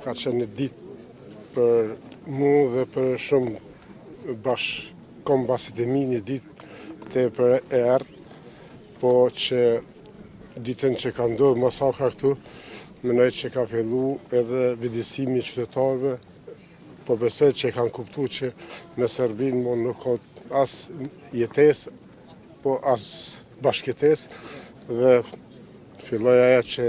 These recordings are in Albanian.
Ka qenë një ditë për mu dhe për shumë bashkëkombasit e mi, një ditë tepër e errë, po që ditën që ka ndodhur masakra këtu, mendoj që ka fillu edhe vëdësimi i qytetarëve, po besoj që kanë kuptuar që në Serbinë nuk ka as jetesë, po as bashkëjetesë dhe filloi ajo që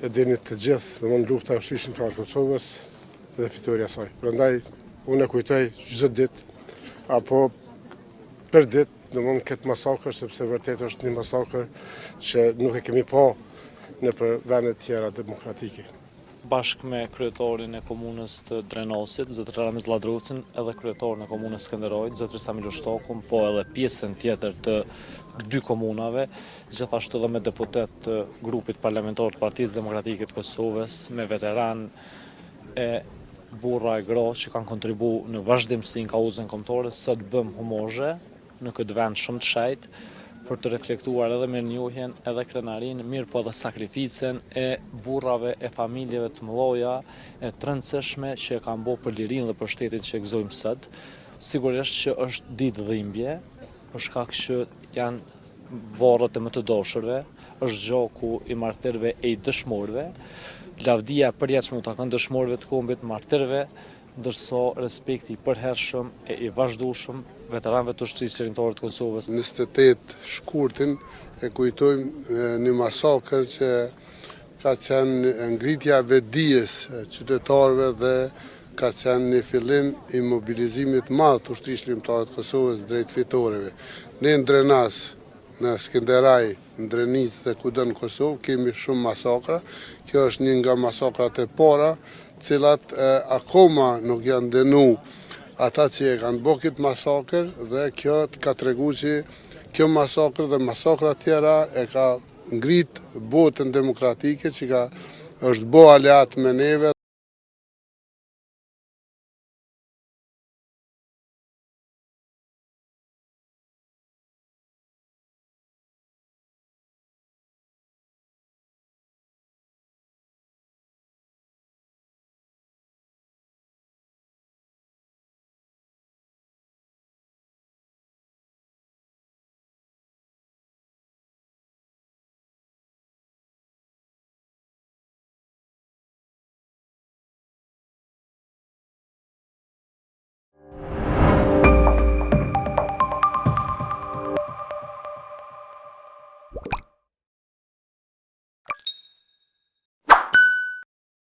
e dini të gjithë, domthonë lufta e ushtrisë të Kosovës dhe fitoria e saj. Prandaj unë e kujtoj çdo ditë apo për ditë, domthonë këtë masakër, sepse vërtet është një masakër që nuk e kemi pa në vende të tjera demokratike. Bashkë me kryetarin e komunës të Drenosit, zotëri Ramiz Lladrucin, edhe kryetarin e komunës Skënderojit, zotëri Samilo Shtokun, po edhe pjesën tjetër të dy komunave, gjithashtu edhe me deputet të grupit parlamentar të Partisë Demokratike të Kosovës, me veteran e burra e gra që kanë kontribu në vazhdimsi në kauzën kombëtare, sot bëm homozhe në këtë vend shumë të shenjtë, për të reflektuar edhe mirënjohjen, edhe krenarin, mirë po edhe sakrificën e burrave e familjeve të mëdha, e të rëndësishme që e kanë bërë për lirinë dhe për shtetin që e gëzojmë sot. Sigurisht që është ditë dhimbje, për shkak që janë varret e më të dashurve, është gjaku i martirëve e i dëshmorëve, lavdia përjetshme u takon dëshmorëve të kombit, martirëve, ndërsa respekti i përhershëm e i vazhdueshëm veteranëve të ushtrisë qeverimtare të Kosovës. 28 shkurtin e kujtojmë një masakër që ka qenë ngritja vetdijes qytetarëve dhe ka qenë një fillim i mobilizimit madh të ushtrisë qeverimtare të Kosovës drejt fitoreve. Ne në Drenas, në Skënderaj, në Drenicë dhe kudo në Kosovë kemi shumë masakra. Kjo është një nga masakrat e para, cilat akoma nuk janë dënu ata që e kanë bërë këtë masakër dhe kjo ka tregu që kjo masakër dhe masakra tjera e ka ngrit botën demokratike që është bo aleat me neve.